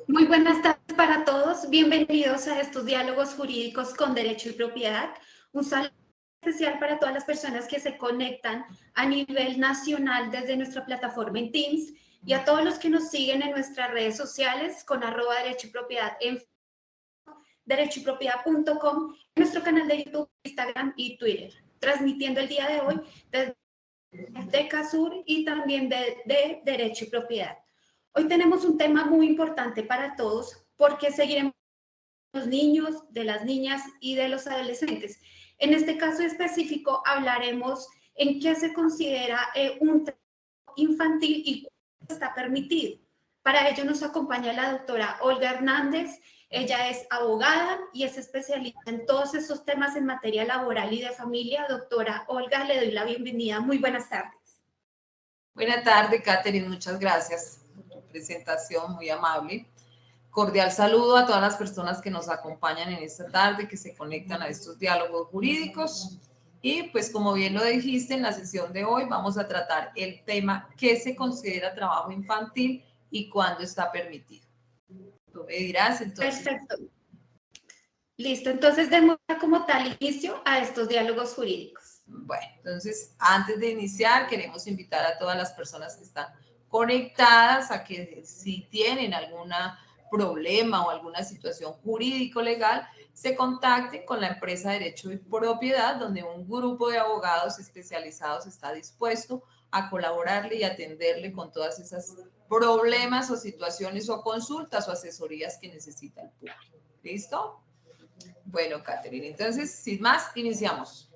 Muy buenas tardes para todos. Bienvenidos a estos diálogos jurídicos con derecho y propiedad. Un saludo especial para todas las personas que se conectan a nivel nacional desde nuestra plataforma en Teams y a todos los que nos siguen en nuestras redes sociales con @derecho y propiedad en derechoypropiedad.com, nuestro canal de YouTube, Instagram y Twitter, transmitiendo el día de hoy desde Decasur y también de Derecho y Propiedad. Hoy tenemos un tema muy importante para todos porque seguiremos de los niños, de las niñas y de los adolescentes. En este caso específico hablaremos en qué se considera un trabajo infantil y cuándo está permitido. Para ello nos acompaña la doctora Olga Hernández. Ella es abogada y es especialista en todos esos temas en materia laboral y de familia. Doctora Olga, le doy la bienvenida. Muy buenas tardes. Buenas tardes, Catherine. Muchas gracias por tu presentación, muy amable. Cordial saludo a todas las personas que nos acompañan en esta tarde, que se conectan a estos diálogos jurídicos. Y pues como bien lo dijiste, en la sesión de hoy vamos a tratar el tema ¿qué se considera trabajo infantil y cuándo está permitido? Tú me dirás entonces. Perfecto. Listo, entonces demos como tal inicio a estos diálogos jurídicos. Bueno, entonces antes de iniciar queremos invitar a todas las personas que están conectadas a que si tienen algún problema o alguna situación jurídico-legal, se contacten con la empresa Derecho y Propiedad, donde un grupo de abogados especializados está dispuesto a colaborarle y atenderle con todas esas problemas o situaciones o consultas o asesorías que necesita el público. ¿Listo? Bueno, Catherine, entonces, sin más, iniciamos.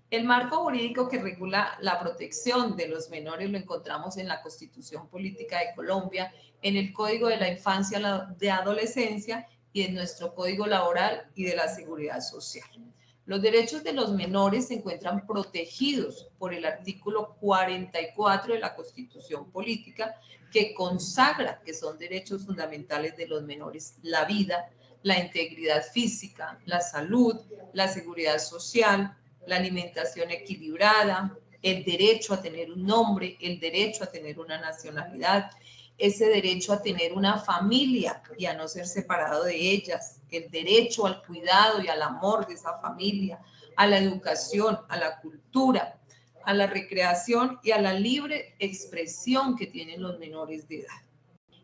El marco jurídico que regula la protección de los menores lo encontramos en la Constitución Política de Colombia, en el Código de la Infancia y de Adolescencia y en nuestro Código Laboral y de la Seguridad Social. Los derechos de los menores se encuentran protegidos por el artículo 44 de la Constitución Política, que consagra que son derechos fundamentales de los menores la vida, la integridad física, la salud, la seguridad social, la alimentación equilibrada, el derecho a tener un nombre, el derecho a tener una nacionalidad, ese derecho a tener una familia y a no ser separado de ellas, el derecho al cuidado y al amor de esa familia, a la educación, a la cultura, a la recreación y a la libre expresión que tienen los menores de edad.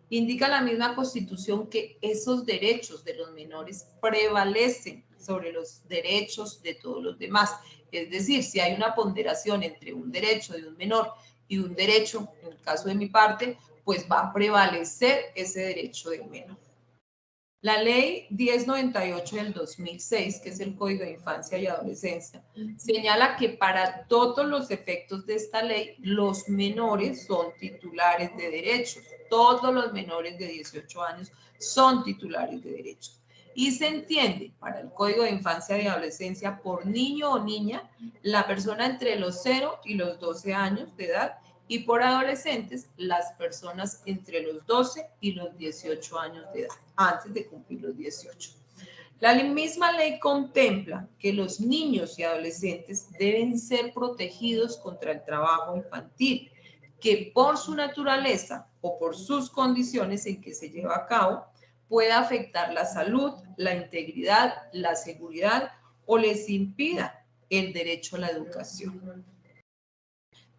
Indica la misma Constitución que esos derechos de los menores prevalecen sobre los derechos de todos los demás. Es decir, si hay una ponderación entre un derecho de un menor y un derecho, en el caso de mi parte, pues va a prevalecer ese derecho del menor. La ley 1098 del 2006, que es el Código de Infancia y Adolescencia, señala que para todos los efectos de esta ley, los menores son titulares de derechos. Todos los menores de 18 años son titulares de derechos. Y se entiende para el Código de Infancia y Adolescencia por niño o niña la persona entre los 0 y los 12 años de edad, y por adolescentes las personas entre los 12 y los 18 años de edad, antes de cumplir los 18. La misma ley contempla que los niños y adolescentes deben ser protegidos contra el trabajo infantil, que por su naturaleza o por sus condiciones en que se lleva a cabo puede afectar la salud, la integridad, la seguridad o les impida el derecho a la educación.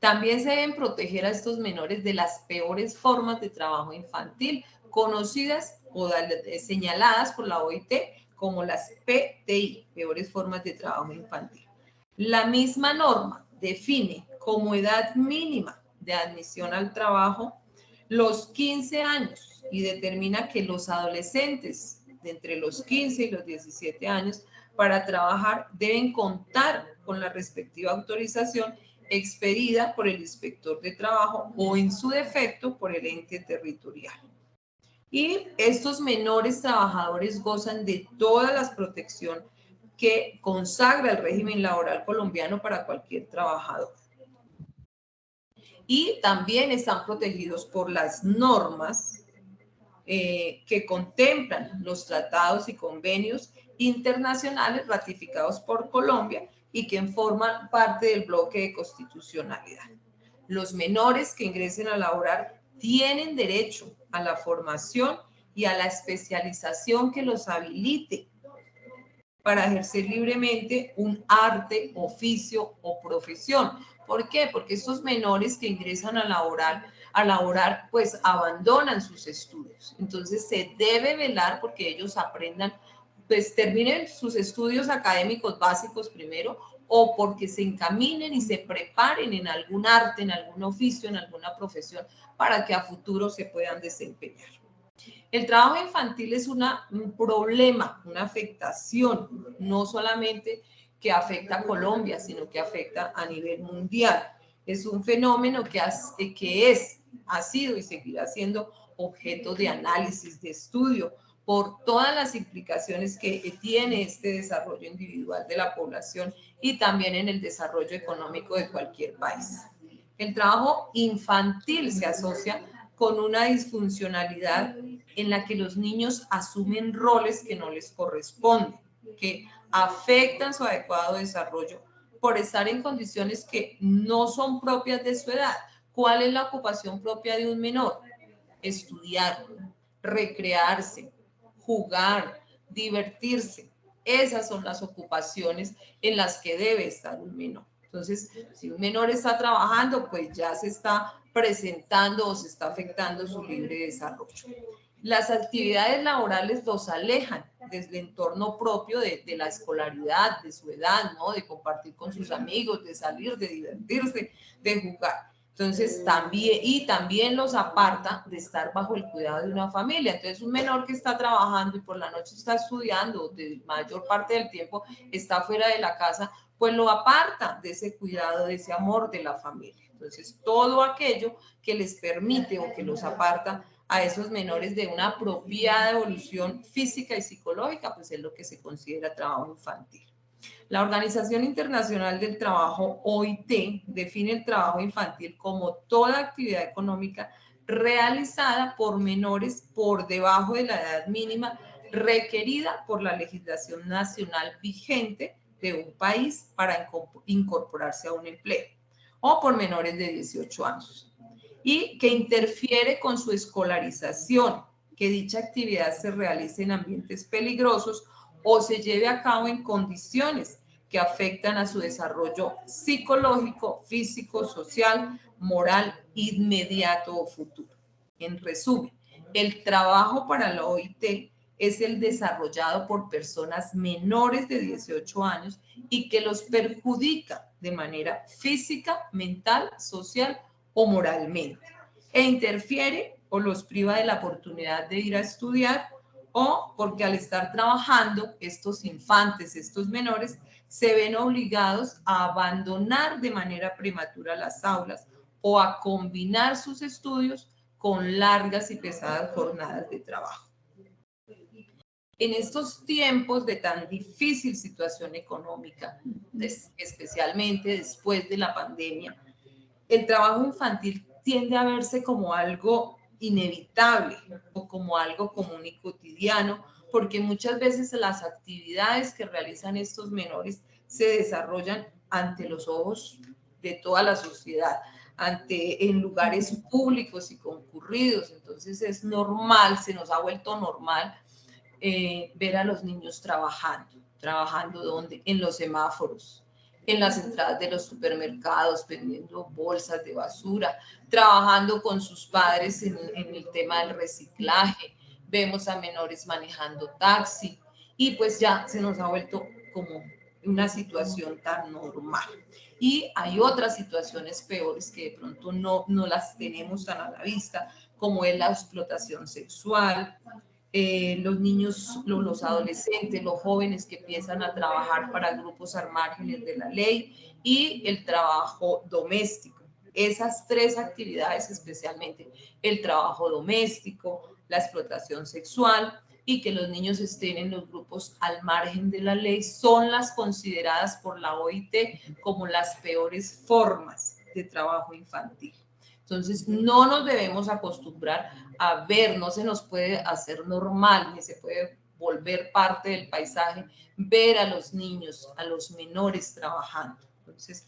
También se deben proteger a estos menores de las peores formas de trabajo infantil, conocidas o señaladas por la OIT como las PTI, peores formas de trabajo infantil. La misma norma define como edad mínima de admisión al trabajo los 15 años y determina que los adolescentes de entre los 15 y los 17 años para trabajar deben contar con la respectiva autorización expedida por el inspector de trabajo o en su defecto por el ente territorial. Y estos menores trabajadores gozan de toda la protección que consagra el régimen laboral colombiano para cualquier trabajador. Y también están protegidos por las normas que contemplan los tratados y convenios internacionales ratificados por Colombia y que forman parte del bloque de constitucionalidad. Los menores que ingresen a laborar tienen derecho a la formación y a la especialización que los habilite para ejercer libremente un arte, oficio o profesión. ¿Por qué? Porque estos menores que ingresan a laborar, pues abandonan sus estudios. Entonces se debe velar porque ellos aprendan, pues terminen sus estudios académicos básicos primero, o porque se encaminen y se preparen en algún arte, en algún oficio, en alguna profesión, para que a futuro se puedan desempeñar. El trabajo infantil es un problema, una afectación, no solamente que afecta a Colombia, sino que afecta a nivel mundial. Es un fenómeno que ha sido y seguirá siendo objeto de análisis, de estudio, por todas las implicaciones que tiene este desarrollo individual de la población y también en el desarrollo económico de cualquier país. El trabajo infantil se asocia con una disfuncionalidad en la que los niños asumen roles que no les corresponden, que afectan su adecuado desarrollo por estar en condiciones que no son propias de su edad. ¿Cuál es la ocupación propia de un menor? Estudiar, recrearse, jugar, divertirse. Esas son las ocupaciones en las que debe estar un menor. Entonces, si un menor está trabajando, pues ya se está presentando o se está afectando su libre desarrollo. Las actividades laborales los alejan del entorno propio de la escolaridad, de su edad, ¿no? De compartir con sus amigos, de salir, de divertirse, de jugar. Entonces, también los aparta de estar bajo el cuidado de una familia. Entonces, un menor que está trabajando y por la noche está estudiando, de mayor parte del tiempo está fuera de la casa, pues lo aparta de ese cuidado, de ese amor de la familia. Entonces, todo aquello que les permite o que los aparta a esos menores de una apropiada evolución física y psicológica, pues es lo que se considera trabajo infantil. La Organización Internacional del Trabajo, OIT, define el trabajo infantil como toda actividad económica realizada por menores por debajo de la edad mínima requerida por la legislación nacional vigente de un país para incorporarse a un empleo, o por menores de 18 años, y que interfiere con su escolarización, que dicha actividad se realice en ambientes peligrosos o se lleve a cabo en condiciones que afectan a su desarrollo psicológico, físico, social, moral, inmediato o futuro. En resumen, el trabajo para la OIT es el desarrollado por personas menores de 18 años y que los perjudica de manera física, mental, social o moralmente, e interfiere o los priva de la oportunidad de ir a estudiar, o porque al estar trabajando estos infantes, estos menores, se ven obligados a abandonar de manera prematura las aulas o a combinar sus estudios con largas y pesadas jornadas de trabajo. En estos tiempos de tan difícil situación económica, especialmente después de la pandemia, el trabajo infantil tiende a verse como algo inevitable o como algo común y cotidiano, porque muchas veces las actividades que realizan estos menores se desarrollan ante los ojos de toda la sociedad, en lugares públicos y concurridos. Entonces es normal, se nos ha vuelto normal ver a los niños trabajando ¿dónde? En los semáforos, en las entradas de los supermercados, vendiendo bolsas de basura, trabajando con sus padres en el tema del reciclaje. Vemos a menores manejando taxi y pues ya se nos ha vuelto como una situación tan normal. Y hay otras situaciones peores que de pronto no las tenemos tan a la vista, como es la explotación sexual, los niños, los adolescentes, los jóvenes que empiezan a trabajar para grupos al márgenes de la ley, y el trabajo doméstico. Esas tres actividades, especialmente el trabajo doméstico, la explotación sexual y que los niños estén en los grupos al margen de la ley, son las consideradas por la OIT como las peores formas de trabajo infantil. Entonces, no nos debemos acostumbrar a ver, no se nos puede hacer normal, ni se puede volver parte del paisaje, ver a los niños, a los menores trabajando. Entonces,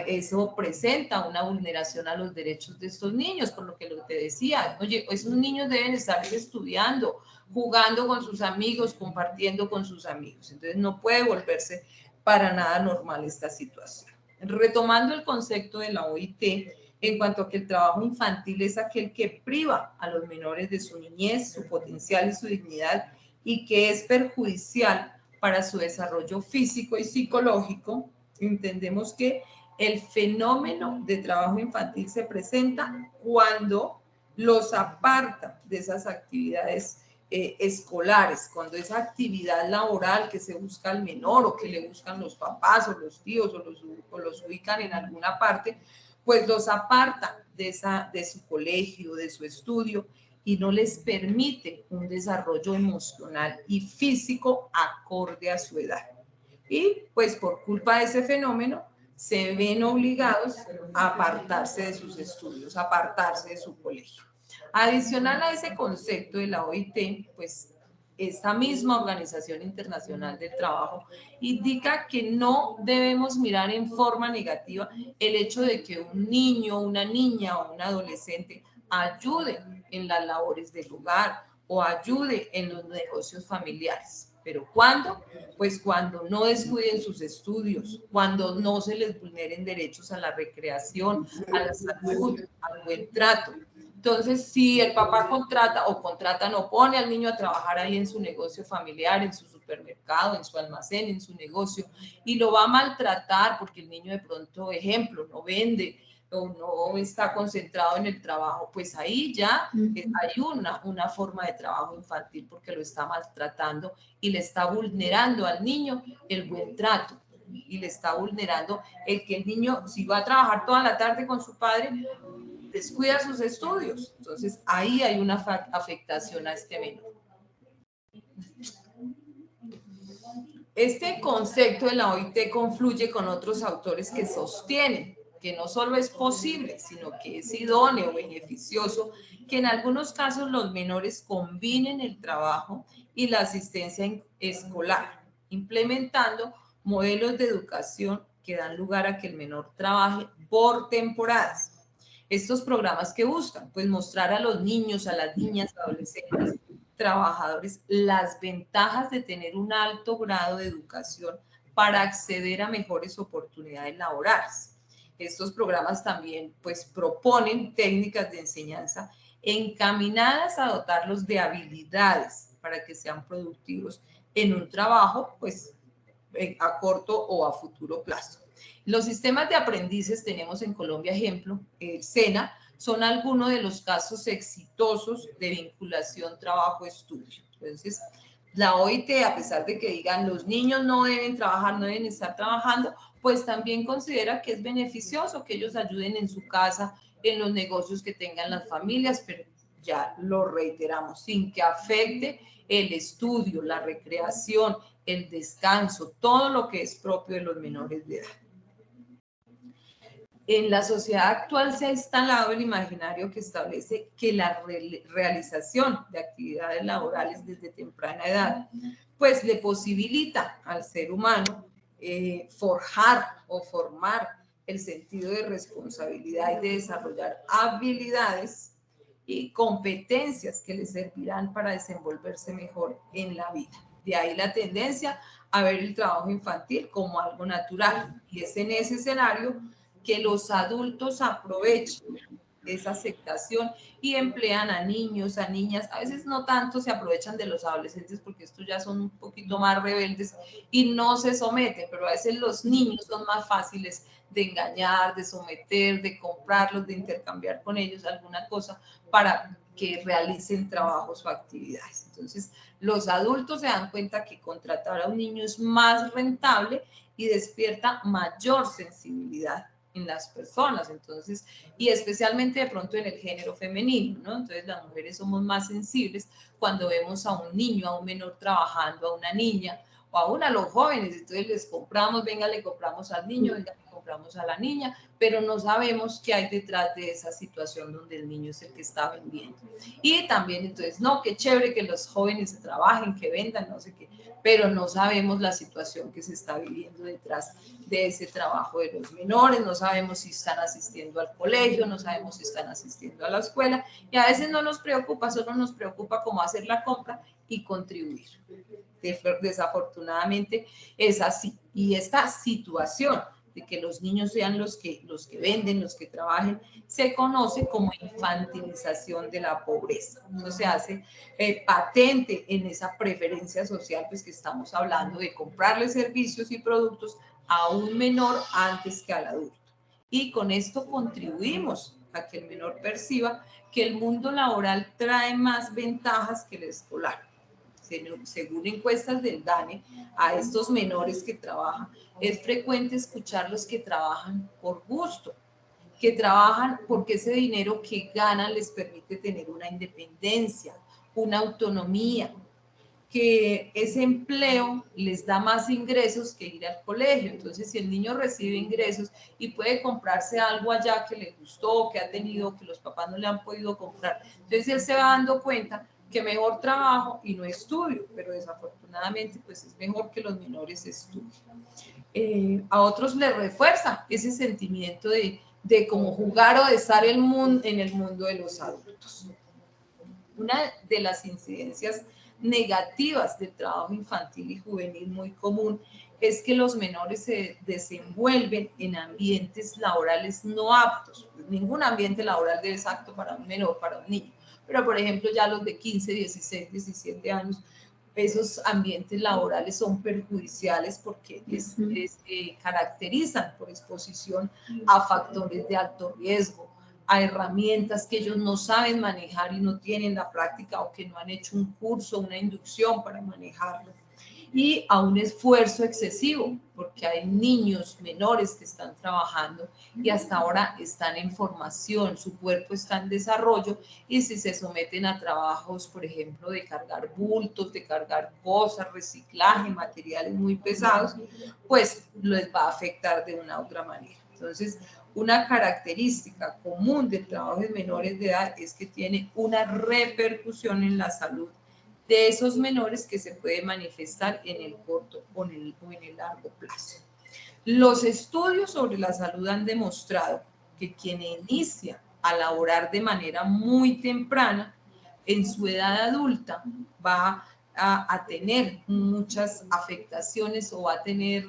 Eso presenta una vulneración a los derechos de estos niños, por lo que te decía, oye, esos niños deben estar estudiando, jugando con sus amigos, compartiendo con sus amigos. Entonces no puede volverse para nada normal esta situación. Retomando el concepto de la OIT, en cuanto a que el trabajo infantil es aquel que priva a los menores de su niñez, su potencial y su dignidad, y que es perjudicial para su desarrollo físico y psicológico, entendemos que el fenómeno de trabajo infantil se presenta cuando los aparta de esas actividades escolares, cuando esa actividad laboral que se busca al menor o que le buscan los papás o los tíos o los ubican en alguna parte, pues los aparta de su colegio, de su estudio, y no les permite un desarrollo emocional y físico acorde a su edad. Y pues por culpa de ese fenómeno se ven obligados a apartarse de sus estudios, a apartarse de su colegio. Adicional a ese concepto de la OIT, pues esta misma Organización Internacional del Trabajo indica que no debemos mirar en forma negativa el hecho de que un niño, una niña o un adolescente ayude en las labores del hogar o ayude en los negocios familiares. ¿Pero cuándo? Pues cuando no descuiden sus estudios, cuando no se les vulneren derechos a la recreación, a la salud, al buen trato. Entonces, si el papá contrata o pone al niño a trabajar ahí en su negocio familiar, en su supermercado, en su almacén, en su negocio, y lo va a maltratar porque el niño de pronto, ejemplo, no vende o no está concentrado en el trabajo, pues ahí ya hay una forma de trabajo infantil porque lo está maltratando y le está vulnerando al niño el buen trato y le está vulnerando el que el niño, si va a trabajar toda la tarde con su padre, descuida sus estudios. Entonces ahí hay una afectación a este menor. Este concepto de la OIT confluye con otros autores que sostienen que no solo es posible, sino que es idóneo, beneficioso, que en algunos casos los menores combinen el trabajo y la asistencia escolar, implementando modelos de educación que dan lugar a que el menor trabaje por temporadas. Estos programas que buscan, pues mostrar a los niños, a las niñas, adolescentes, trabajadores, las ventajas de tener un alto grado de educación para acceder a mejores oportunidades laborales. Estos programas también pues proponen técnicas de enseñanza encaminadas a dotarlos de habilidades para que sean productivos en un trabajo pues a corto o a futuro plazo. Los sistemas de aprendices tenemos en Colombia, ejemplo, SENA, son algunos de los casos exitosos de vinculación trabajo-estudio. Entonces, la OIT, a pesar de que digan los niños no deben trabajar, no deben estar trabajando, pues también considera que es beneficioso que ellos ayuden en su casa, en los negocios que tengan las familias, pero ya lo reiteramos, sin que afecte el estudio, la recreación, el descanso, todo lo que es propio de los menores de edad. En la sociedad actual se ha instalado el imaginario que establece que la realización de actividades laborales desde temprana edad, pues le posibilita al ser humano forjar o formar el sentido de responsabilidad y de desarrollar habilidades y competencias que le servirán para desenvolverse mejor en la vida. De ahí la tendencia a ver el trabajo infantil como algo natural. Y es en ese escenario que los adultos aprovechen esa aceptación y emplean a niños, a niñas, a veces no tanto se aprovechan de los adolescentes porque estos ya son un poquito más rebeldes y no se someten, pero a veces los niños son más fáciles de engañar, de someter, de comprarlos, de intercambiar con ellos alguna cosa para que realicen trabajos o actividades. Entonces, los adultos se dan cuenta que contratar a un niño es más rentable y despierta mayor sensibilidad en las personas, entonces, y especialmente de pronto en el género femenino, ¿no? Entonces las mujeres somos más sensibles cuando vemos a un niño, a un menor trabajando, a una niña, o aún a los jóvenes. Entonces les compramos, venga, le compramos al niño, venga, le compramos a la niña, pero no sabemos qué hay detrás de esa situación donde el niño es el que está vendiendo. Y también, entonces, no, qué chévere que los jóvenes trabajen, que vendan, no sé qué, pero no sabemos la situación que se está viviendo detrás de ese trabajo de los menores, no sabemos si están asistiendo al colegio, no sabemos si están asistiendo a la escuela, y a veces no nos preocupa, solo nos preocupa cómo hacer la compra y contribuir. Desafortunadamente es así. Y esta situación de que los niños sean los que venden, los que trabajen, se conoce como infantilización de la pobreza. Eso se hace patente en esa preferencia social, pues que estamos hablando de comprarle servicios y productos a un menor antes que al adulto. Y con esto contribuimos a que el menor perciba que el mundo laboral trae más ventajas que el escolar. Según encuestas del DANE, a estos menores que trabajan, es frecuente escucharlos que trabajan por gusto, que trabajan porque ese dinero que ganan les permite tener una independencia, una autonomía, que ese empleo les da más ingresos que ir al colegio. Entonces, si el niño recibe ingresos y puede comprarse algo allá que le gustó, que ha tenido, que los papás no le han podido comprar, entonces él se va dando cuenta que mejor trabajo y no estudio, pero desafortunadamente pues es mejor que los menores estudien. A otros les refuerza ese sentimiento de como jugar o de estar en el mundo de los adultos. Una de las incidencias negativas del trabajo infantil y juvenil muy común es que los menores se desenvuelven en ambientes laborales no aptos. Ningún ambiente laboral debe ser apto para un menor, para un niño. Pero, por ejemplo, ya los de 15, 16, 17 años, esos ambientes laborales son perjudiciales porque caracterizan por exposición a factores de alto riesgo, a herramientas que ellos no saben manejar y no tienen la práctica o que no han hecho un curso, una inducción para manejarlo. Y a un esfuerzo excesivo, porque hay niños menores que están trabajando y hasta ahora están en formación, su cuerpo está en desarrollo y si se someten a trabajos, por ejemplo, de cargar bultos, de cargar cosas, reciclaje, materiales muy pesados, pues les va a afectar de una u otra manera. Entonces, una característica común del trabajo de menores de edad es que tiene una repercusión en la salud de esos menores que se puede manifestar en el corto o en el largo plazo. Los estudios sobre la salud han demostrado que quien inicia a laborar de manera muy temprana en su edad adulta va a tener muchas afectaciones o va a tener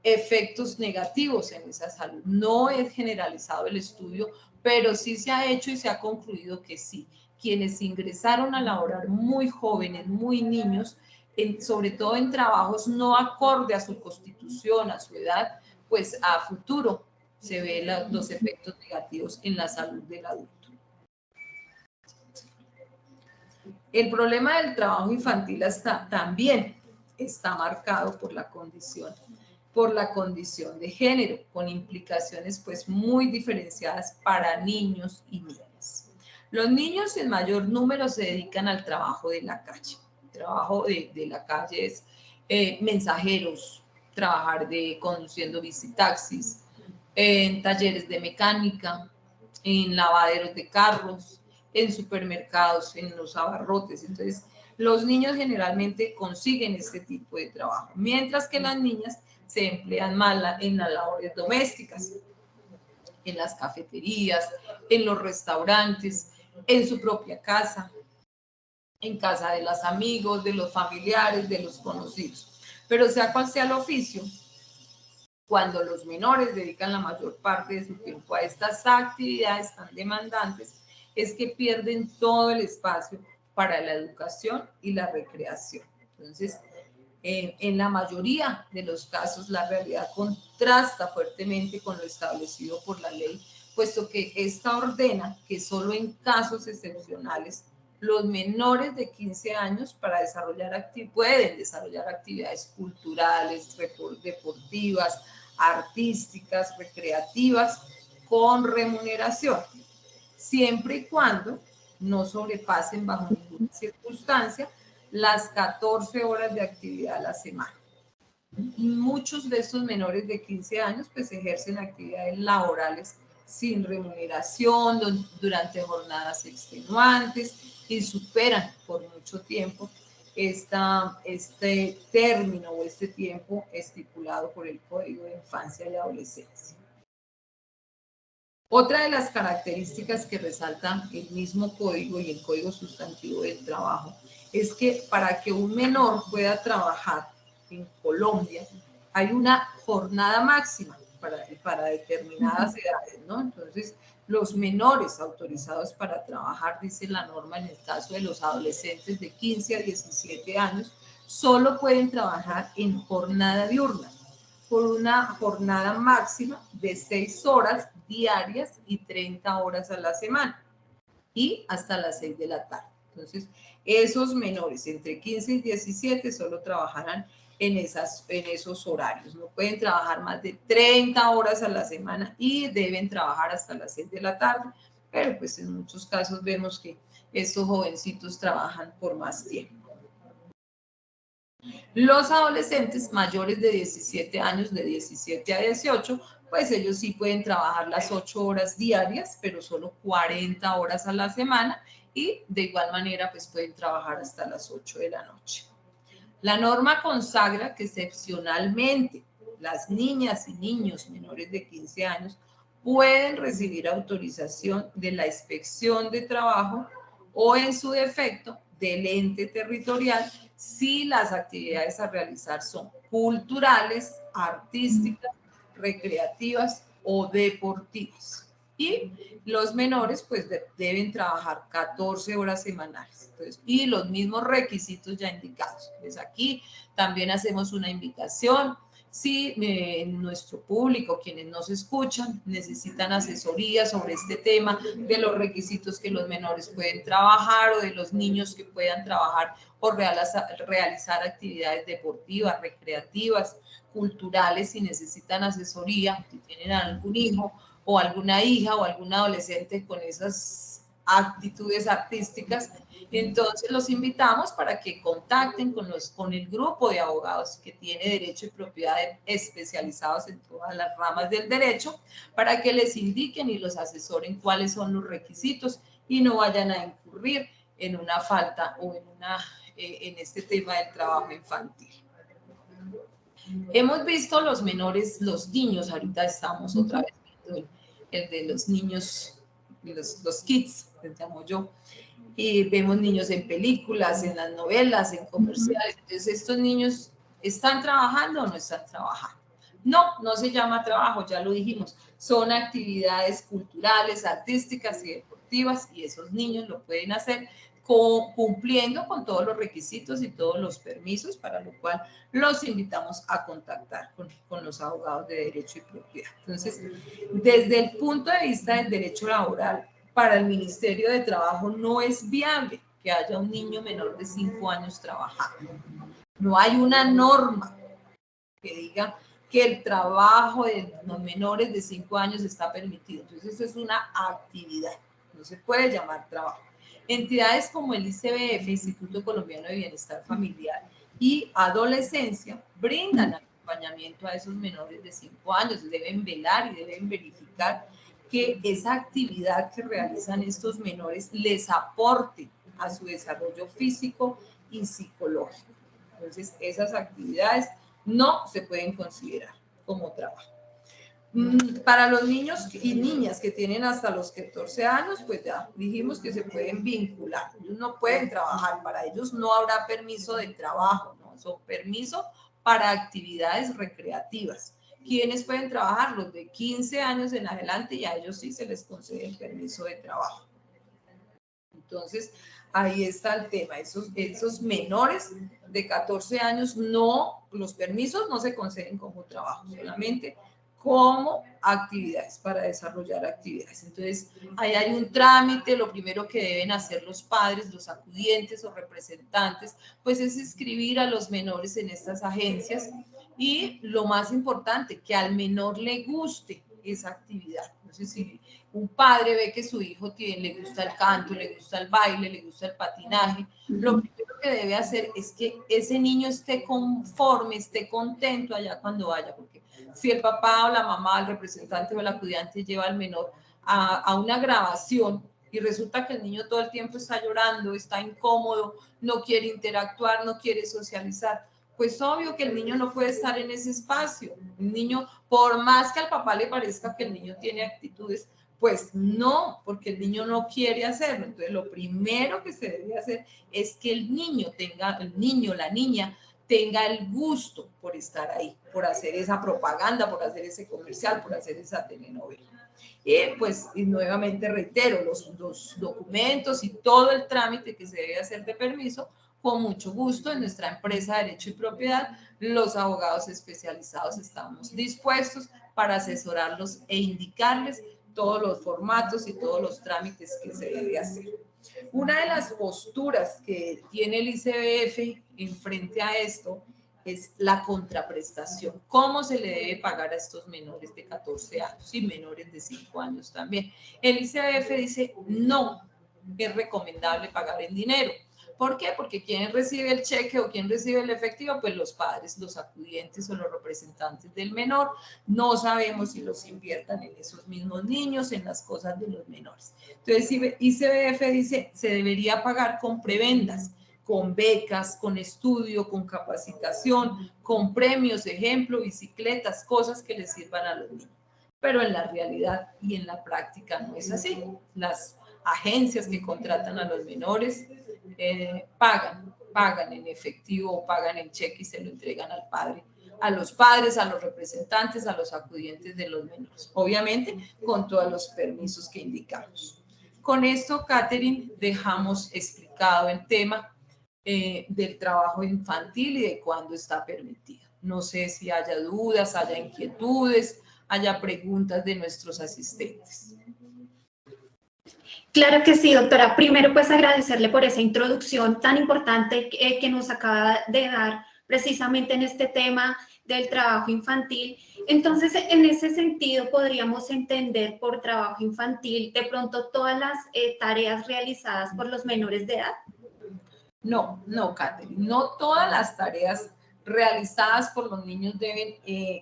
efectos negativos en esa salud. No es generalizado el estudio, pero sí se ha hecho y se ha concluido que sí. Quienes ingresaron a laborar muy jóvenes, muy niños, sobre todo en trabajos no acorde a su constitución, a su edad, pues a futuro se ven los efectos negativos en la salud del adulto. El problema del trabajo infantil también está marcado por la condición de género, con implicaciones pues muy diferenciadas para niños y niñas. Los niños en mayor número se dedican al trabajo de la calle. El trabajo de la calle es mensajeros, trabajar conduciendo bicitaxis, en talleres de mecánica, en lavaderos de carros, en supermercados, en los abarrotes. Entonces, los niños generalmente consiguen este tipo de trabajo, mientras que las niñas se emplean más en las labores domésticas, en las cafeterías, en los restaurantes, en su propia casa, en casa de los amigos, de los familiares, de los conocidos. Pero sea cual sea el oficio, cuando los menores dedican la mayor parte de su tiempo a estas actividades tan demandantes, es que pierden todo el espacio para la educación y la recreación. Entonces, en la mayoría de los casos, la realidad contrasta fuertemente con lo establecido por la ley, puesto que esta ordena que solo en casos excepcionales los menores de 15 años pueden desarrollar actividades culturales, deportivas, artísticas, recreativas, con remuneración, siempre y cuando no sobrepasen bajo ninguna circunstancia las 14 horas de actividad a la semana. muchos de estos menores de 15 años pues ejercen actividades laborales sin remuneración durante jornadas extenuantes y superan por mucho tiempo este término o este tiempo estipulado por el Código de Infancia y Adolescencia. Otra de las características que resalta el mismo código y el Código Sustantivo del Trabajo es que para que un menor pueda trabajar en Colombia hay una jornada máxima para determinadas edades, ¿no? Entonces, los menores autorizados para trabajar, dice la norma en el caso de los adolescentes de 15 a 17 años, solo pueden trabajar en jornada diurna, por una jornada máxima de 6 horas diarias y 30 horas a la semana y hasta las 6 de la tarde. Entonces, esos menores entre 15 y 17 solo trabajarán en esos horarios. No pueden trabajar más de 30 horas a la semana y deben trabajar hasta las 6 de la tarde. Pero pues en muchos casos vemos que estos jovencitos trabajan por más tiempo. Los adolescentes mayores de 17 años, de 17 a 18, pues ellos sí pueden trabajar las 8 horas diarias, pero solo 40 horas a la semana y de igual manera pues pueden trabajar hasta las 8 de la noche. La norma consagra que excepcionalmente las niñas y niños menores de 15 años pueden recibir autorización de la inspección de trabajo o en su defecto del ente territorial si las actividades a realizar son culturales, artísticas, recreativas o deportivas. Y los menores pues deben trabajar 14 horas semanales. Entonces, y los mismos requisitos ya indicados. Pues aquí también hacemos una invitación. Si nuestro público, quienes nos escuchan, necesitan asesoría sobre este tema de los requisitos que los menores pueden trabajar o de los niños que puedan trabajar o realizar actividades deportivas, recreativas, culturales, si necesitan asesoría, si tienen algún hijo o alguna hija o algún adolescente con esas actitudes artísticas, entonces los invitamos para que contacten con el grupo de abogados que tiene derecho y propiedad especializados en todas las ramas del derecho, para que les indiquen y los asesoren cuáles son los requisitos y no vayan a incurrir en una falta o en este tema del trabajo infantil. Hemos visto los menores, los niños, ahorita estamos otra vez viendo el de los niños, los kids, les llamo yo, y vemos niños en películas, en las novelas, en comerciales. Entonces, ¿estos niños están trabajando o no están trabajando? No, no se llama trabajo, ya lo dijimos. Son actividades culturales, artísticas y deportivas y esos niños lo pueden hacer cumpliendo con todos los requisitos y todos los permisos, para lo cual los invitamos a contactar con los abogados de derecho y propiedad. Entonces, desde el punto de vista del derecho laboral, para el Ministerio de Trabajo no es viable que haya un niño menor de 5 años trabajando. No hay una norma que diga que el trabajo de los menores de 5 años está permitido. Entonces, eso es una actividad, no se puede llamar trabajo. Entidades como el ICBF, Instituto Colombiano de Bienestar Familiar y Adolescencia, brindan acompañamiento a esos menores de 5 años, deben velar y deben verificar que esa actividad que realizan estos menores les aporte a su desarrollo físico y psicológico. Entonces, esas actividades no se pueden considerar como trabajo. Para los niños y niñas que tienen hasta los 14 años, pues ya dijimos que se pueden vincular. Ellos no pueden trabajar, para ellos no habrá permiso de trabajo, ¿no? Son permiso para actividades recreativas. ¿Quiénes pueden trabajar? Los de 15 años en adelante, y a ellos sí se les concede el permiso de trabajo. Entonces, ahí está el tema. Esos menores de 14 años, no, los permisos no se conceden como trabajo, solamente como actividades, para desarrollar actividades. Entonces, ahí hay un trámite. Lo primero que deben hacer los padres, los acudientes o representantes, pues es inscribir a los menores en estas agencias, y lo más importante, que al menor le guste esa actividad. Entonces, si un padre ve que su hijo le gusta el canto, le gusta el baile, le gusta el patinaje, lo primero que debe hacer es que ese niño esté conforme, esté contento allá cuando vaya, porque si el papá o la mamá, el representante o el acudiante lleva al menor a una grabación y resulta que el niño todo el tiempo está llorando, está incómodo, no quiere interactuar, no quiere socializar, pues obvio que el niño no puede estar en ese espacio. El niño, por más que al papá le parezca que el niño tiene actitudes, pues no, porque el niño no quiere hacerlo. Entonces, lo primero que se debe hacer es que el niño, la niña, tenga el gusto por estar ahí, por hacer esa propaganda, por hacer ese comercial, por hacer esa telenovela. Y pues, y nuevamente reitero, los documentos y todo el trámite que se debe hacer de permiso, con mucho gusto en nuestra empresa Derecho y Propiedad, los abogados especializados estamos dispuestos para asesorarlos e indicarles todos los formatos y todos los trámites que se debe hacer. Una de las posturas que tiene el ICBF en frente a esto es la contraprestación. ¿Cómo se le debe pagar a estos menores de 14 años y menores de 5 años también? El ICBF dice no es recomendable pagar en dinero. ¿Por qué? Porque quien recibe el cheque o quien recibe el efectivo, pues los padres, los acudientes o los representantes del menor. No sabemos si los inviertan en esos mismos niños, en las cosas de los menores. Entonces, ICBF dice, se debería pagar con prebendas, con becas, con estudio, con capacitación, con premios, ejemplo, bicicletas, cosas que les sirvan a los niños. Pero en la realidad y en la práctica no es así. Las agencias que contratan a los menores pagan en efectivo, pagan en cheque y se lo entregan al padre, a los padres, a los representantes, a los acudientes de los menores, obviamente con todos los permisos que indicamos. Con esto, Catherine, dejamos explicado el tema del trabajo infantil y de cuándo está permitido. No sé si haya dudas, haya inquietudes, haya preguntas de nuestros asistentes. Claro que sí, doctora. Primero, pues agradecerle por esa introducción tan importante que nos acaba de dar precisamente en este tema del trabajo infantil. Entonces, en ese sentido, podríamos entender por trabajo infantil de pronto todas las tareas realizadas por los menores de edad. No, Catherine, no todas las tareas realizadas por los niños deben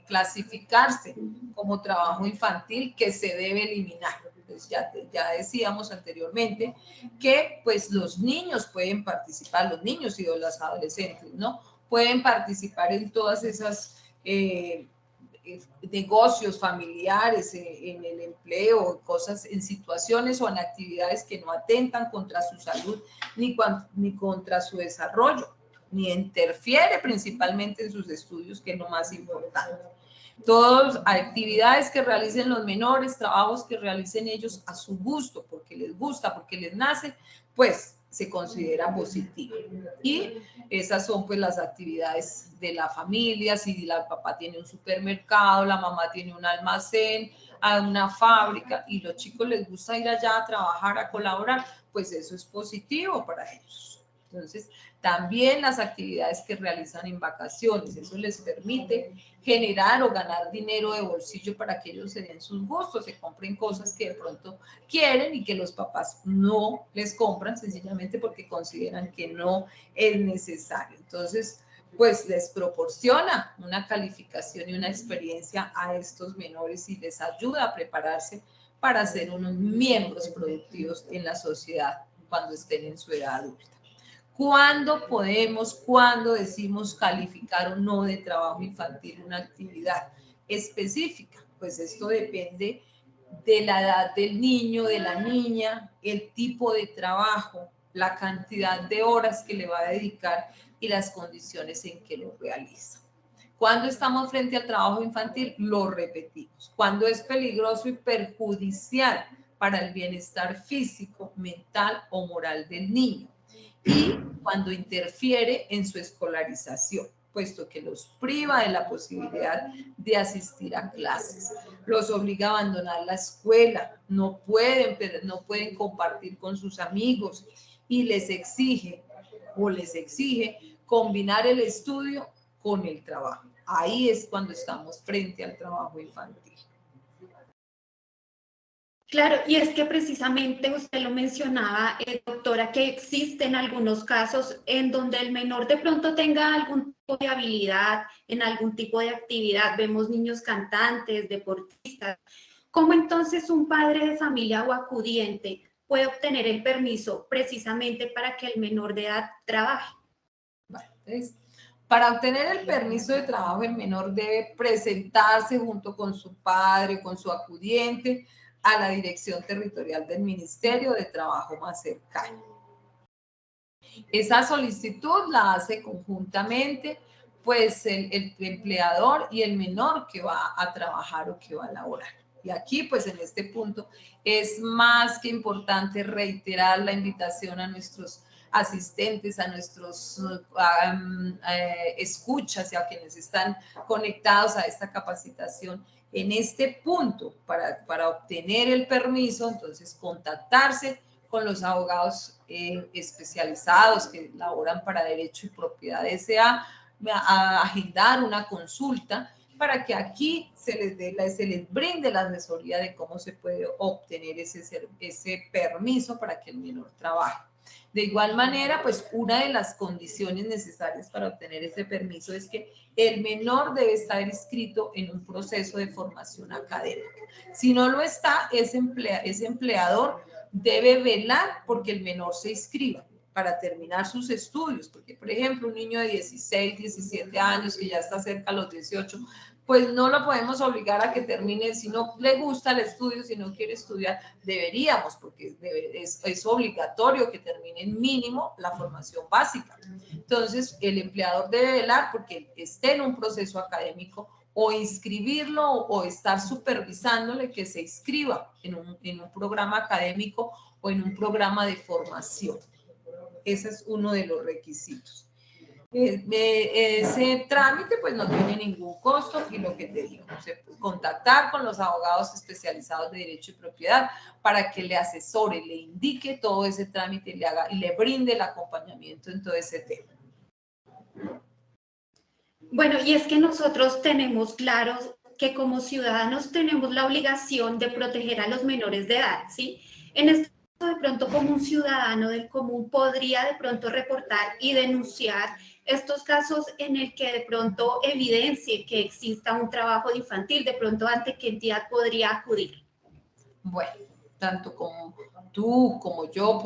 clasificarse como trabajo infantil que se debe eliminar. Pues ya decíamos anteriormente que pues los niños pueden participar, los niños y los adolescentes, ¿no? Pueden participar en todas esas negocios familiares, en el empleo, cosas, en situaciones o en actividades que no atentan contra su salud ni contra su desarrollo, ni interfiere principalmente en sus estudios, que es lo más importante. Todas actividades que realicen los menores, trabajos que realicen ellos a su gusto, porque les gusta, porque les nace, pues se considera positiva. Y esas son pues las actividades de la familia, si el papá tiene un supermercado, la mamá tiene un almacén, a una fábrica y los chicos les gusta ir allá a trabajar, a colaborar, pues eso es positivo para ellos. Entonces, también las actividades que realizan en vacaciones, eso les permite generar o ganar dinero de bolsillo para que ellos se den sus gustos, se compren cosas que de pronto quieren y que los papás no les compran sencillamente porque consideran que no es necesario. Entonces, pues les proporciona una calificación y una experiencia a estos menores y les ayuda a prepararse para ser unos miembros productivos en la sociedad cuando estén en su edad adulta. ¿Cuándo decimos calificar o no de trabajo infantil una actividad específica? Pues esto depende de la edad del niño, de la niña, el tipo de trabajo, la cantidad de horas que le va a dedicar y las condiciones en que lo realiza. Cuando estamos frente al trabajo infantil, lo repetimos. Cuando es peligroso y perjudicial para el bienestar físico, mental o moral del niño. Y cuando interfiere en su escolarización, puesto que los priva de la posibilidad de asistir a clases, los obliga a abandonar la escuela, no pueden compartir con sus amigos y les exige combinar el estudio con el trabajo. Ahí es cuando estamos frente al trabajo infantil. Claro, y es que precisamente usted lo mencionaba, doctora, que existen algunos casos en donde el menor de pronto tenga algún tipo de habilidad en algún tipo de actividad. Vemos niños cantantes, deportistas. ¿Cómo entonces un padre de familia o acudiente puede obtener el permiso precisamente para que el menor de edad trabaje? Bueno, entonces, para obtener el permiso de trabajo, el menor debe presentarse junto con su padre, con su acudiente, a la dirección territorial del Ministerio de Trabajo más cercano. Esa solicitud la hace conjuntamente, pues, el empleador y el menor que va a trabajar o que va a laborar. Y aquí, pues, en este punto, es más que importante reiterar la invitación a nuestros asistentes, a nuestros escuchas y a quienes están conectados a esta capacitación. En este punto, para obtener el permiso, entonces contactarse con los abogados especializados que laboran para Derecho y Propiedad S.A., a agendar una consulta para que aquí se les brinde la asesoría de cómo se puede obtener ese permiso para que el menor trabaje. De igual manera, pues una de las condiciones necesarias para obtener ese permiso es que el menor debe estar inscrito en un proceso de formación académica. Si no lo está, ese empleador debe velar porque el menor se inscriba para terminar sus estudios, porque por ejemplo un niño de 16, 17 años que ya está cerca a los 18, pues no lo podemos obligar a que termine, si no le gusta el estudio, si no quiere estudiar, deberíamos, porque es obligatorio que termine mínimo la formación básica. Entonces el empleador debe velar porque esté en un proceso académico o inscribirlo o estar supervisándole que se inscriba en un programa académico o en un programa de formación. Ese es uno de los requisitos. Ese trámite pues no tiene ningún costo y lo que te digo, se puede contactar con los abogados especializados de Derecho y Propiedad para que le asesore, le indique todo ese trámite y le brinde el acompañamiento en todo ese tema. Bueno, y es que nosotros tenemos claros que como ciudadanos tenemos la obligación de proteger a los menores de edad, ¿sí? En este caso, de pronto, como un ciudadano del común podría de pronto reportar y denunciar estos casos en el que de pronto evidencie que exista un trabajo infantil, de pronto ante qué entidad podría acudir. Bueno, tanto como tú, como yo,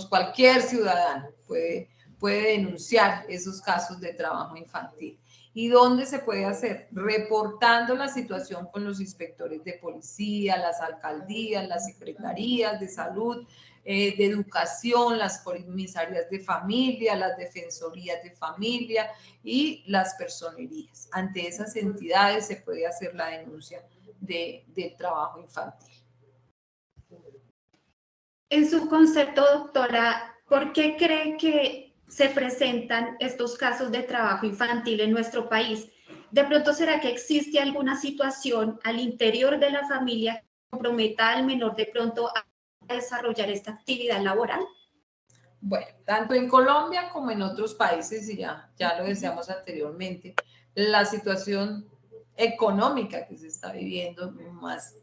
cualquier ciudadano puede denunciar esos casos de trabajo infantil. ¿Y dónde se puede hacer? Reportando la situación con los inspectores de policía, las alcaldías, las secretarías de salud, de educación, las comisarías de familia, las defensorías de familia y las personerías. Ante esas entidades se puede hacer la denuncia del trabajo infantil. En su concepto, doctora, ¿por qué cree que se presentan estos casos de trabajo infantil en nuestro país? ¿De pronto será que existe alguna situación al interior de la familia que comprometa al menor de pronto a desarrollar esta actividad laboral? Bueno, tanto en Colombia como en otros países, y ya lo decíamos anteriormente, la situación económica que se está viviendo, más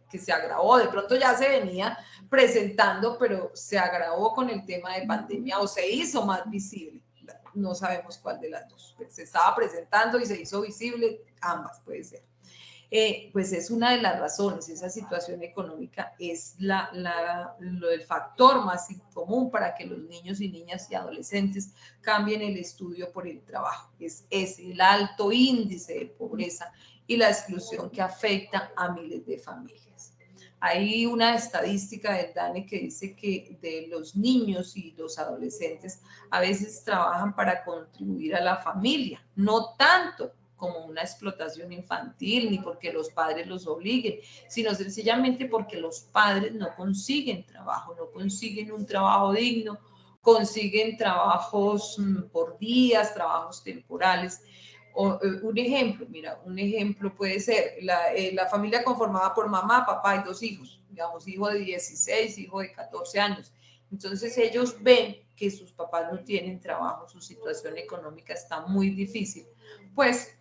que se agravó, de pronto ya se venía presentando, pero se agravó con el tema de pandemia o se hizo más visible. No sabemos cuál de las dos. Se estaba presentando y se hizo visible, ambas puede ser. Pues es una de las razones, esa situación económica es el factor más común para que los niños y niñas y adolescentes cambien el estudio por el trabajo. Es el alto índice de pobreza y la exclusión que afecta a miles de familias. Hay una estadística del DANE que dice que de los niños y los adolescentes a veces trabajan para contribuir a la familia, no tanto como una explotación infantil, ni porque los padres los obliguen, sino sencillamente porque los padres no consiguen trabajo, no consiguen un trabajo digno, consiguen trabajos por días, trabajos temporales. Un ejemplo, mira, un ejemplo puede ser la familia conformada por mamá, papá y 2 hijos, digamos, hijo de 16, hijo de 14 años. Entonces ellos ven que sus papás no tienen trabajo, su situación económica está muy difícil, pues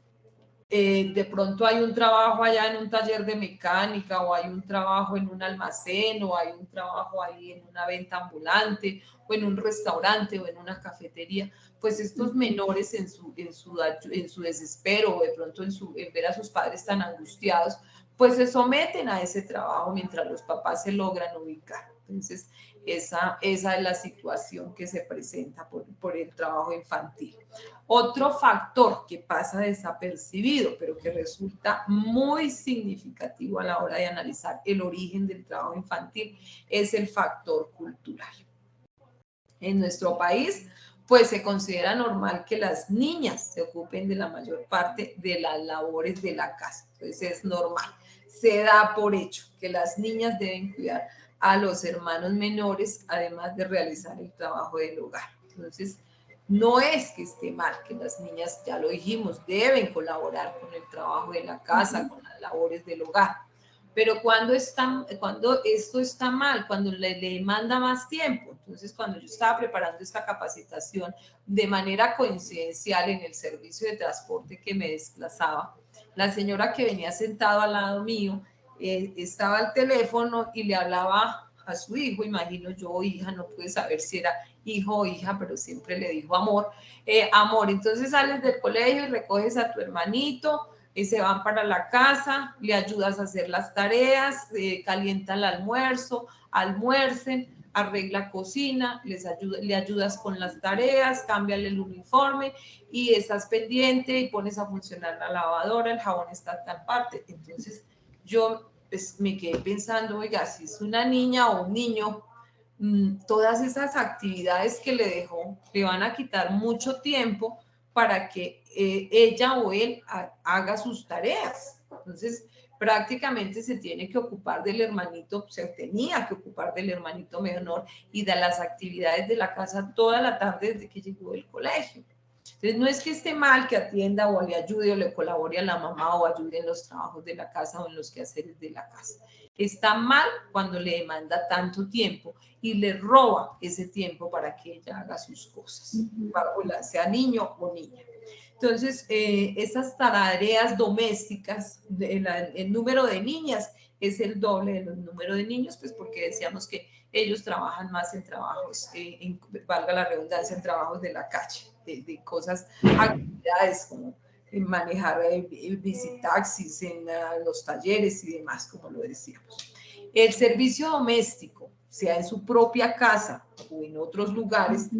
de pronto hay un trabajo allá en un taller de mecánica, o hay un trabajo en un almacén, o hay un trabajo ahí en una venta ambulante, o en un restaurante, o en una cafetería, pues estos menores en su desespero, o de pronto en ver a sus padres tan angustiados, pues se someten a ese trabajo mientras los papás se logran ubicar. Entonces, esa es la situación que se presenta por el trabajo infantil. Otro factor que pasa desapercibido, pero que resulta muy significativo a la hora de analizar el origen del trabajo infantil, es el factor cultural. En nuestro país, pues se considera normal que las niñas se ocupen de la mayor parte de las labores de la casa. Entonces es normal, se da por hecho que las niñas deben cuidar a los hermanos menores, además de realizar el trabajo del hogar. Entonces, no es que esté mal que las niñas, ya lo dijimos, deben colaborar con el trabajo de la casa, con las labores del hogar. Pero cuando esto está mal, cuando le demanda más tiempo. Entonces, cuando yo estaba preparando esta capacitación de manera coincidencial en el servicio de transporte que me desplazaba, la señora que venía sentado al lado mío estaba al teléfono y le hablaba a su hijo, imagino yo, hija, no pude saber si era hijo o hija, pero siempre le dijo amor. Amor, entonces sales del colegio y recoges a tu hermanito, y se van para la casa, le ayudas a hacer las tareas, calienta el almuerzo, almuercen, arregla cocina, le ayudas con las tareas, cámbiale el uniforme y estás pendiente y pones a funcionar la lavadora, el jabón está en tal parte. Entonces yo pues, me quedé pensando, oiga, si es una niña o un niño, todas esas actividades que le dejó le van a quitar mucho tiempo para que ella o él haga sus tareas. Entonces, prácticamente se tiene que ocupar del hermanito, se tenía que ocupar del hermanito menor y de las actividades de la casa toda la tarde desde que llegó del colegio. Entonces, no es que esté mal que atienda o le ayude o le colabore a la mamá o ayude en los trabajos de la casa o en los quehaceres de la casa. Está mal cuando le demanda tanto tiempo y le roba ese tiempo para que ella haga sus cosas, sea niño o niña. Entonces, esas tareas domésticas, el número de niñas es el doble del número de niños, pues porque decíamos que ellos trabajan más en trabajos, valga la redundancia, en trabajos de la calle, de cosas, actividades como manejar bicitaxis en los talleres y demás, como lo decíamos. El servicio doméstico, sea en su propia casa o en otros lugares,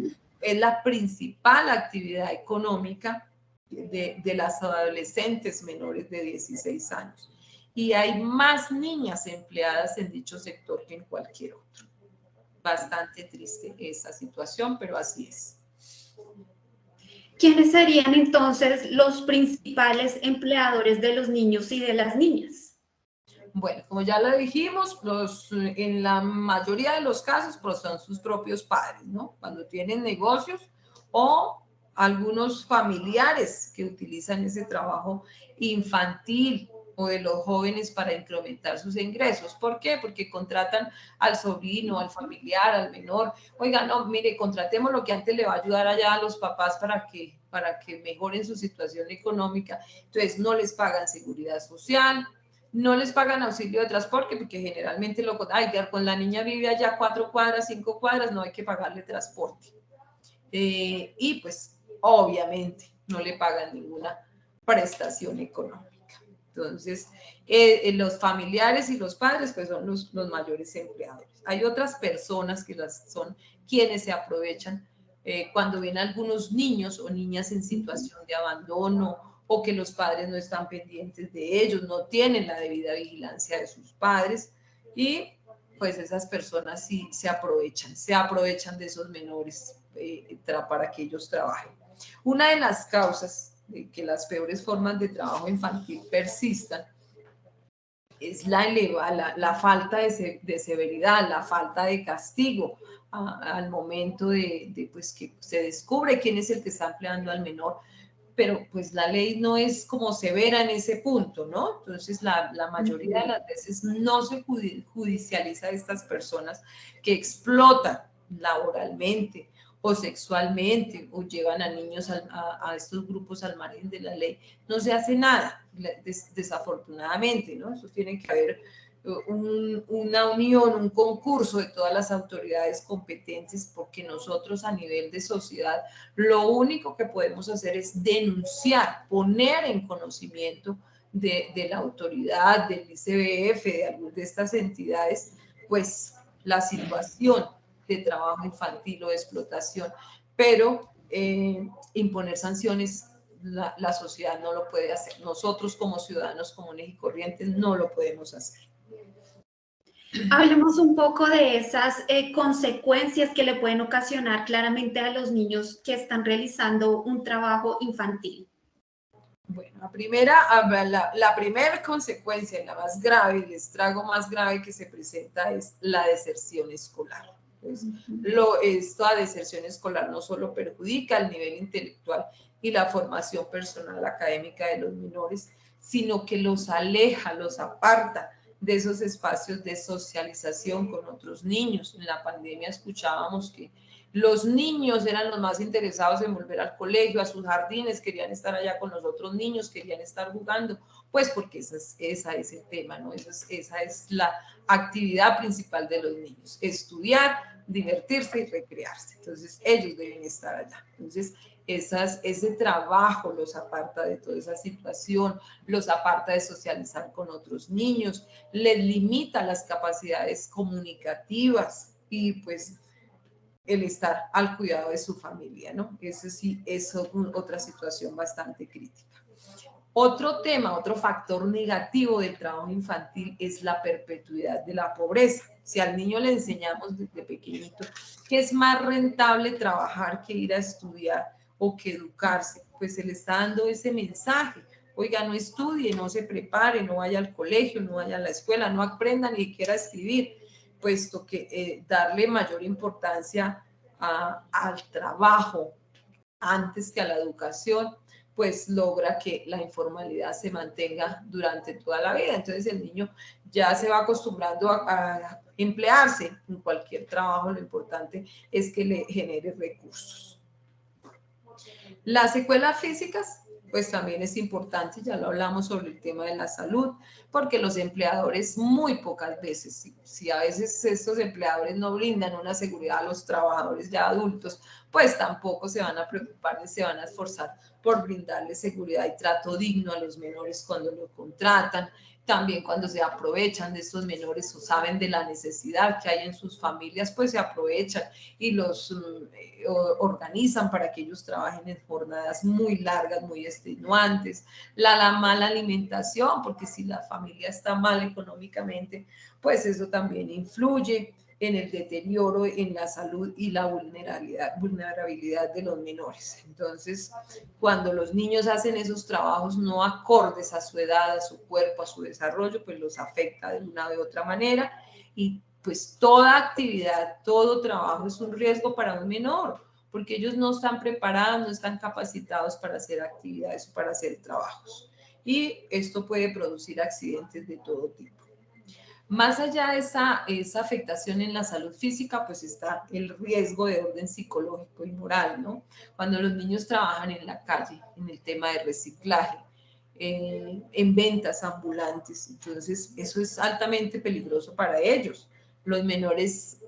es la principal actividad económica de las adolescentes menores de 16 años. Y hay más niñas empleadas en dicho sector que en cualquier otro. Bastante triste esa situación, pero así es. ¿Quiénes serían entonces los principales empleadores de los niños y de las niñas? Bueno, como ya lo dijimos, en la mayoría de los casos pues son sus propios padres, ¿no? Cuando tienen negocios o algunos familiares que utilizan ese trabajo infantil o de los jóvenes para incrementar sus ingresos. ¿Por qué? Porque contratan al sobrino, al familiar, al menor. Oiga, no, mire, contratemos lo que antes le va a ayudar allá a los papás para que mejoren su situación económica. Entonces, no les pagan seguridad social, no les pagan auxilio de transporte, porque generalmente con la niña vive allá 4 cuadras, 5 cuadras, no hay que pagarle transporte. Y pues obviamente no le pagan ninguna prestación económica. Entonces, los familiares y los padres pues son los mayores empleadores. Hay otras personas que son quienes se aprovechan cuando ven a algunos niños o niñas en situación de abandono o que los padres no están pendientes de ellos, no tienen la debida vigilancia de sus padres y pues esas personas sí se aprovechan de esos menores para que ellos trabajen. Una de las causas de que las peores formas de trabajo infantil persistan es la falta de severidad, la falta de castigo al momento pues que se descubre quién es el que está empleando al menor, pero pues la ley no es como severa en ese punto, ¿no? Entonces la mayoría de las veces no se judicializa a estas personas que explotan laboralmente o sexualmente, o llevan a niños a estos grupos al margen de la ley, no se hace nada, desafortunadamente, ¿no? Eso tiene que haber una unión, un concurso de todas las autoridades competentes, porque nosotros a nivel de sociedad lo único que podemos hacer es denunciar, poner en conocimiento de la autoridad, del ICBF, de estas entidades, pues la situación de trabajo infantil o de explotación, pero imponer sanciones la sociedad no lo puede hacer. Nosotros como ciudadanos comunes y corrientes no lo podemos hacer. Hablemos un poco de esas consecuencias que le pueden ocasionar claramente a los niños que están realizando un trabajo infantil. Bueno, la primera consecuencia, la más grave, el estrago más grave que se presenta es la deserción escolar. Pues, esta deserción escolar no solo perjudica el nivel intelectual y la formación personal académica de los menores, sino que los aleja, los aparta de esos espacios de socialización con otros niños. En la pandemia escuchábamos que los niños eran los más interesados en volver al colegio, a sus jardines, querían estar allá con los otros niños, querían estar jugando, pues porque esa es el tema, ¿no? Esa es la actividad principal de los niños, estudiar, divertirse y recrearse. Entonces, ellos deben estar allá. Entonces, ese trabajo los aparta de toda esa situación, los aparta de socializar con otros niños, les limita las capacidades comunicativas y pues el estar al cuidado de su familia, ¿no? Eso sí es otra situación bastante crítica. Otro tema, otro factor negativo del trabajo infantil es la perpetuidad de la pobreza. Si al niño le enseñamos desde pequeñito que es más rentable trabajar que ir a estudiar o que educarse, pues se le está dando ese mensaje. Oiga, no estudie, no se prepare, no vaya al colegio, no vaya a la escuela, no aprenda ni siquiera a escribir, puesto que darle mayor importancia al trabajo antes que a la educación, pues logra que la informalidad se mantenga durante toda la vida. Entonces el niño ya se va acostumbrando a emplearse en cualquier trabajo, lo importante es que le genere recursos. Las secuelas físicas, pues también es importante, ya lo hablamos sobre el tema de la salud, porque los empleadores muy pocas veces, si a veces estos empleadores no brindan una seguridad a los trabajadores ya adultos, pues tampoco se van a preocupar ni se van a esforzar por brindarles seguridad y trato digno a los menores cuando lo contratan. También cuando se aprovechan de estos menores o saben de la necesidad que hay en sus familias, pues se aprovechan y los organizan para que ellos trabajen en jornadas muy largas, muy extenuantes. La mala alimentación, porque si la familia está mal económicamente, pues eso también influye en el deterioro en la salud y la vulnerabilidad de los menores. Entonces, cuando los niños hacen esos trabajos no acordes a su edad, a su cuerpo, a su desarrollo, pues los afecta de una u otra manera y pues toda actividad, todo trabajo es un riesgo para un menor, porque ellos no están preparados, no están capacitados para hacer actividades o para hacer trabajos. Y esto puede producir accidentes de todo tipo. Más allá de esa afectación en la salud física, pues está el riesgo de orden psicológico y moral, ¿no? Cuando los niños trabajan en la calle, en el tema de reciclaje, en ventas ambulantes, entonces eso es altamente peligroso para ellos. Los menores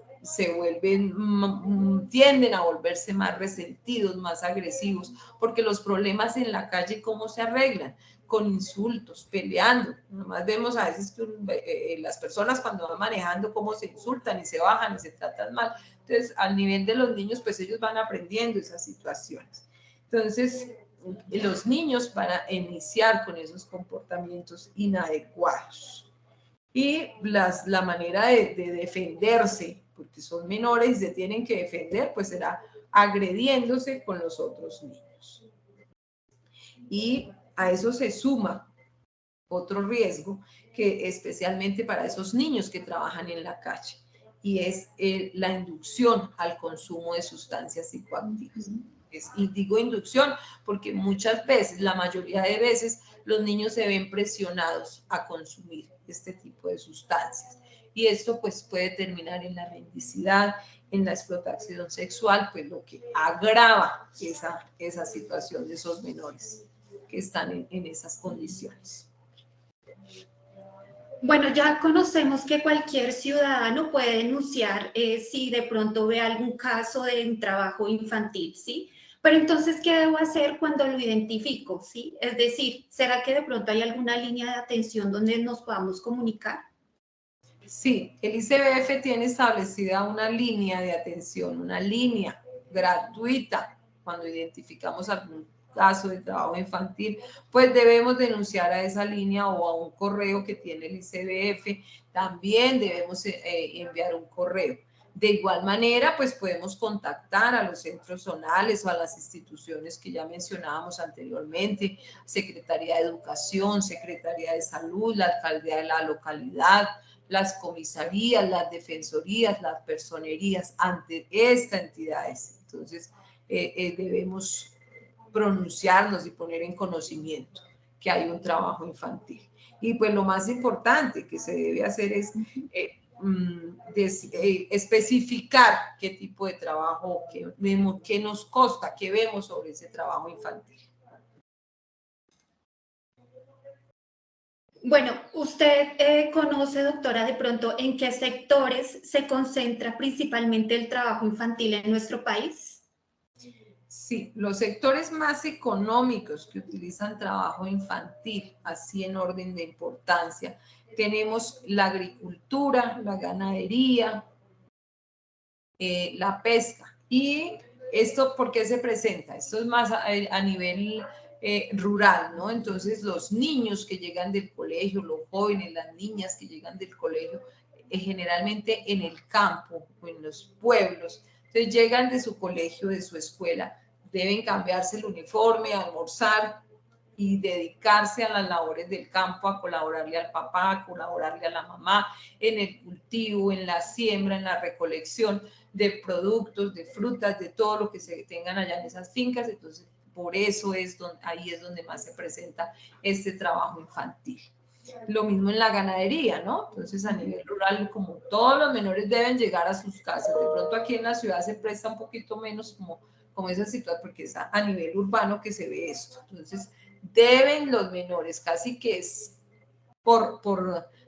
tienden a volverse más resentidos, más agresivos, porque los problemas en la calle, ¿cómo se arreglan? Con insultos, peleando. Nomás vemos a veces que las personas cuando van manejando cómo se insultan y se bajan y se tratan mal. Entonces, al nivel de los niños, pues ellos van aprendiendo esas situaciones. Entonces, los niños van a iniciar con esos comportamientos inadecuados. Y la manera de defenderse, porque son menores y se tienen que defender, pues será agrediéndose con los otros niños. Y a eso se suma otro riesgo que especialmente para esos niños que trabajan en la calle y es la inducción al consumo de sustancias psicoactivas. Y digo inducción porque muchas veces, la mayoría de veces, los niños se ven presionados a consumir este tipo de sustancias. y esto pues puede terminar en la mendicidad, en la explotación sexual, pues lo que agrava esa situación de esos menores que están en esas condiciones. Bueno, ya conocemos que cualquier ciudadano puede denunciar si de pronto ve algún caso de un trabajo infantil, ¿sí? Pero entonces, ¿qué debo hacer cuando lo identifico, sí? Es decir, ¿será que de pronto hay alguna línea de atención donde nos podamos comunicar? Sí, el ICBF tiene establecida una línea de atención, una línea gratuita cuando identificamos algún caso de trabajo infantil, pues debemos denunciar a esa línea o a un correo que tiene el ICBF. También debemos enviar un correo. De igual manera, pues podemos contactar a los centros zonales o a las instituciones que ya mencionábamos anteriormente, Secretaría de Educación, Secretaría de Salud, la alcaldía de la localidad, las comisarías, las defensorías, las personerías ante estas entidades. Entonces, debemos pronunciarnos y poner en conocimiento que hay un trabajo infantil. Y pues lo más importante que se debe hacer es especificar qué tipo de trabajo, qué nos consta, qué vemos sobre ese trabajo infantil. Bueno, usted conoce, doctora, de pronto en qué sectores se concentra principalmente el trabajo infantil en nuestro país. Sí, los sectores más económicos que utilizan trabajo infantil, así en orden de importancia, tenemos la agricultura, la ganadería, la pesca. ¿Y esto por qué se presenta? Esto es más a nivel rural, ¿no? Entonces los niños que llegan del colegio, los jóvenes, las niñas que llegan del colegio, generalmente en el campo o en los pueblos, entonces llegan de su colegio, de su escuela, deben cambiarse el uniforme, almorzar y dedicarse a las labores del campo, a colaborarle al papá, a colaborarle a la mamá en el cultivo, en la siembra, en la recolección de productos, de frutas, de todo lo que se tengan allá en esas fincas. Entonces, por eso ahí es donde más se presenta este trabajo infantil. Lo mismo en la ganadería, ¿no? Entonces, a nivel rural, como todos los menores deben llegar a sus casas, de pronto aquí en la ciudad se presta un poquito menos como esa situación, porque es a nivel urbano que se ve esto. Entonces, deben los menores, casi que es por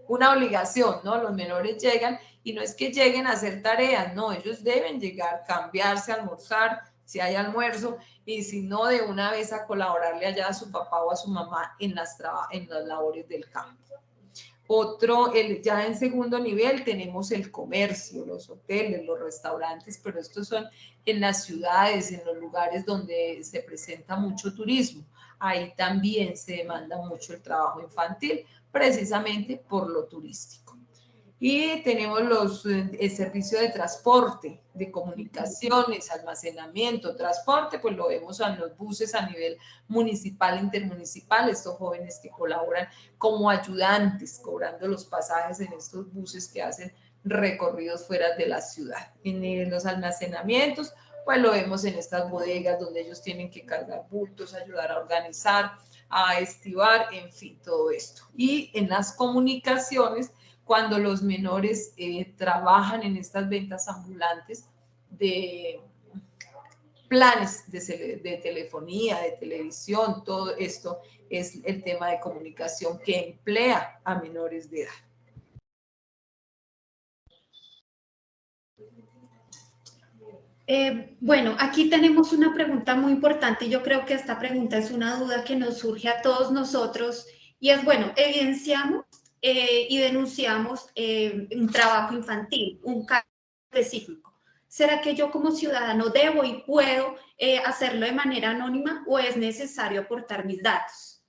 una obligación, ¿no? Los menores llegan y no es que lleguen a hacer tareas, no, ellos deben llegar, cambiarse, almorzar, si hay almuerzo, y si no, de una vez a colaborarle allá a su papá o a su mamá en las labores del campo. Ya en segundo nivel tenemos el comercio, los hoteles, los restaurantes, pero estos son en las ciudades, en los lugares donde se presenta mucho turismo. Ahí también se demanda mucho el trabajo infantil, precisamente por lo turístico. Y tenemos el servicio de transporte, de comunicaciones, almacenamiento, transporte, pues lo vemos en los buses a nivel municipal, intermunicipal, estos jóvenes que colaboran como ayudantes, cobrando los pasajes en estos buses que hacen recorridos fuera de la ciudad. En los almacenamientos, pues lo vemos en estas bodegas donde ellos tienen que cargar bultos, ayudar a organizar, a estibar, en fin, todo esto. Y en las comunicaciones, cuando los menores trabajan en estas ventas ambulantes de planes de telefonía, de televisión, todo esto es el tema de comunicación que emplea a menores de edad. Bueno, aquí tenemos una pregunta muy importante y yo creo que esta pregunta es una duda que nos surge a todos nosotros y es, bueno, evidenciamos y denunciamos un trabajo infantil, un caso específico. ¿Será que yo como ciudadano debo y puedo hacerlo de manera anónima o es necesario aportar mis datos?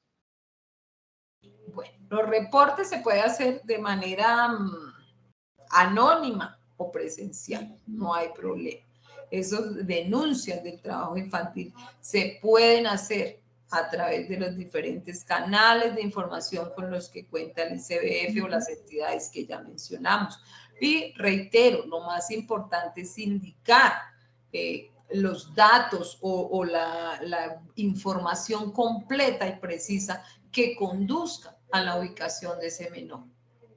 Bueno, los reportes se puede hacer de manera anónima o presencial, no hay problema. Esas denuncias del trabajo infantil se pueden hacer a través de los diferentes canales de información con los que cuenta el ICBF o las entidades que ya mencionamos. Y reitero, lo más importante es indicar los datos o la información completa y precisa que conduzca a la ubicación de ese menor.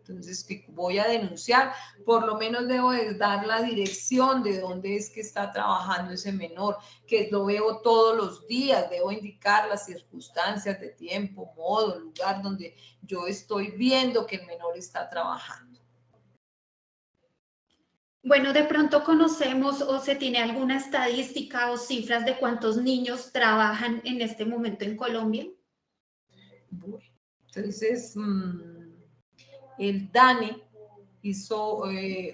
Entonces, que voy a denunciar, por lo menos debo de dar la dirección de dónde es que está trabajando ese menor, que lo veo todos los días, debo indicar las circunstancias de tiempo, modo, lugar donde yo estoy viendo que el menor está trabajando. Bueno, de pronto conocemos o se tiene alguna estadística o cifras de cuántos niños trabajan en este momento en Colombia. Bueno, entonces, el DANE hizo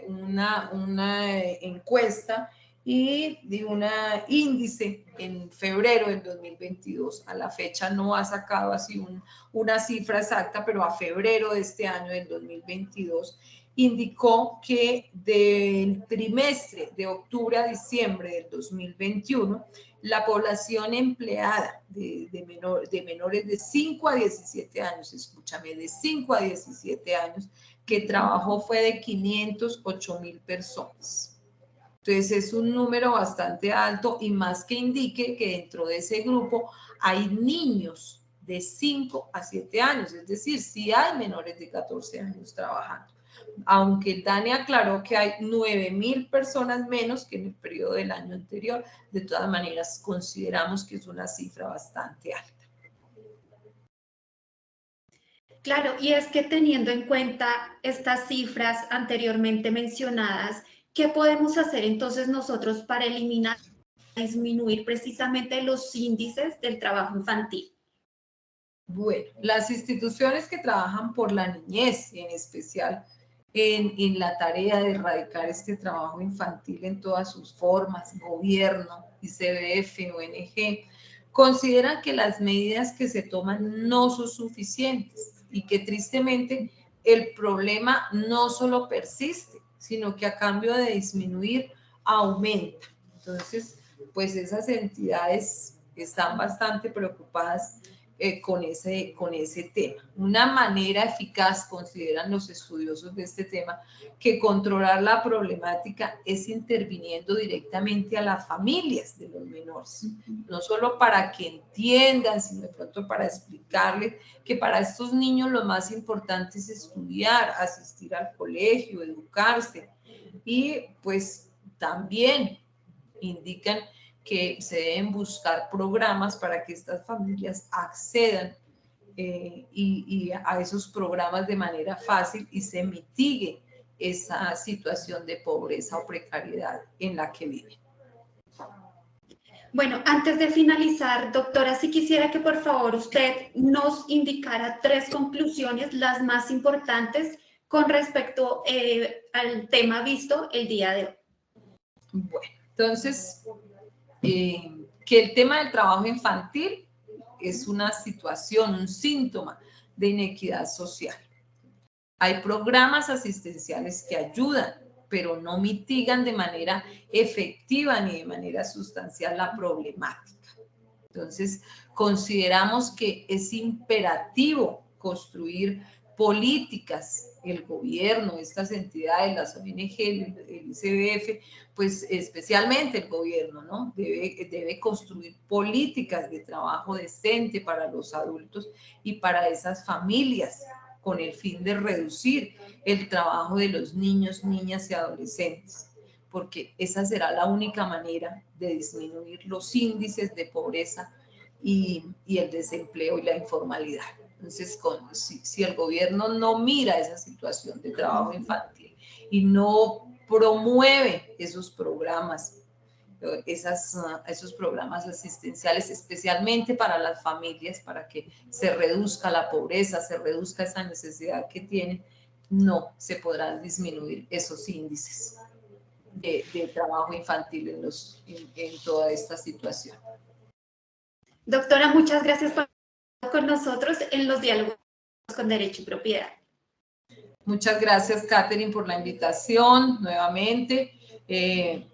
una encuesta y de un índice en febrero del 2022. A la fecha no ha sacado así una cifra exacta, pero a febrero de este año, del 2022, indicó que del trimestre de octubre a diciembre del 2021, la población empleada de menores de 5 a 17 años, escúchame, de 5 a 17 años, que trabajó fue de 508,000 personas. Entonces es un número bastante alto y más que indique que dentro de ese grupo hay niños de 5 a 7 años, es decir, sí hay menores de 14 años trabajando. Aunque el DANE aclaró que hay 9,000 personas menos que en el periodo del año anterior, de todas maneras consideramos que es una cifra bastante alta. Claro, y es que teniendo en cuenta estas cifras anteriormente mencionadas, ¿qué podemos hacer entonces nosotros para eliminar, disminuir precisamente los índices del trabajo infantil? Bueno, las instituciones que trabajan por la niñez, en especial en la tarea de erradicar este trabajo infantil en todas sus formas, gobierno, ICBF, ONG, consideran que las medidas que se toman no son suficientes y que tristemente el problema no solo persiste, sino que a cambio de disminuir, aumenta. Entonces, pues esas entidades están bastante preocupadas con ese tema. Una manera eficaz, consideran los estudiosos de este tema, que controlar la problemática es interviniendo directamente a las familias de los menores, no solo para que entiendan, sino de pronto para explicarles que para estos niños lo más importante es estudiar, asistir al colegio, educarse, y pues también indican que se deben buscar programas para que estas familias accedan y a esos programas de manera fácil y se mitigue esa situación de pobreza o precariedad en la que viven. Bueno, antes de finalizar, doctora, si quisiera que por favor usted nos indicara 3 conclusiones, las más importantes con respecto al tema visto el día de hoy. Bueno, entonces, que el tema del trabajo infantil es una situación, un síntoma de inequidad social. Hay programas asistenciales que ayudan, pero no mitigan de manera efectiva ni de manera sustancial la problemática. Entonces, consideramos que es imperativo construir políticas, el gobierno, estas entidades, las ONG, el ICBF, pues especialmente el gobierno, ¿no? Debe construir políticas de trabajo decente para los adultos y para esas familias, con el fin de reducir el trabajo de los niños, niñas y adolescentes, porque esa será la única manera de disminuir los índices de pobreza y el desempleo y la informalidad. Entonces, si el gobierno no mira esa situación de trabajo infantil y no promueve esos programas, esos programas asistenciales, especialmente para las familias, para que se reduzca la pobreza, se reduzca esa necesidad que tienen, no se podrán disminuir esos índices de trabajo infantil en toda esta situación. Doctora, muchas gracias por estar con nosotros en los diálogos con Derecho y Propiedad. Muchas gracias, Catherine, por la invitación nuevamente.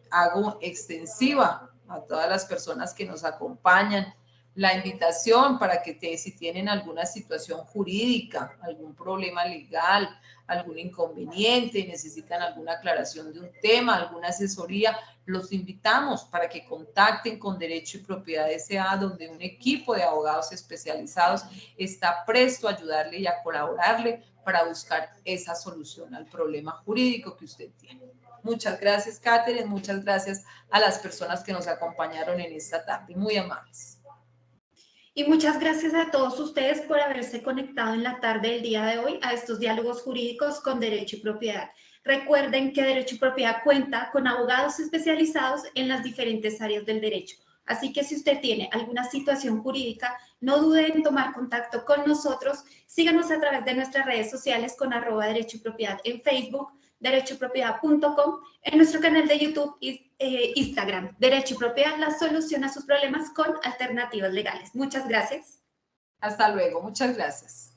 Hago extensiva a todas las personas que nos acompañan la invitación para que si tienen alguna situación jurídica, algún problema legal, algún inconveniente y necesitan alguna aclaración de un tema, alguna asesoría, los invitamos para que contacten con Derecho y Propiedad S.A., donde un equipo de abogados especializados está presto a ayudarle y a colaborarle para buscar esa solución al problema jurídico que usted tiene. Muchas gracias, Catherine. Muchas gracias a las personas que nos acompañaron en esta tarde. Muy amables. Y muchas gracias a todos ustedes por haberse conectado en la tarde del día de hoy a estos diálogos jurídicos con Derecho y Propiedad. Recuerden que Derecho y Propiedad cuenta con abogados especializados en las diferentes áreas del derecho. Así que si usted tiene alguna situación jurídica, no dude en tomar contacto con nosotros. Síganos a través de nuestras redes sociales con @Derecho y Propiedad en Facebook, derechoypropiedad.com, en nuestro canal de YouTube y Instagram, Derecho y Propiedad, la solución a sus problemas con alternativas legales. Muchas gracias. Hasta luego. Muchas gracias.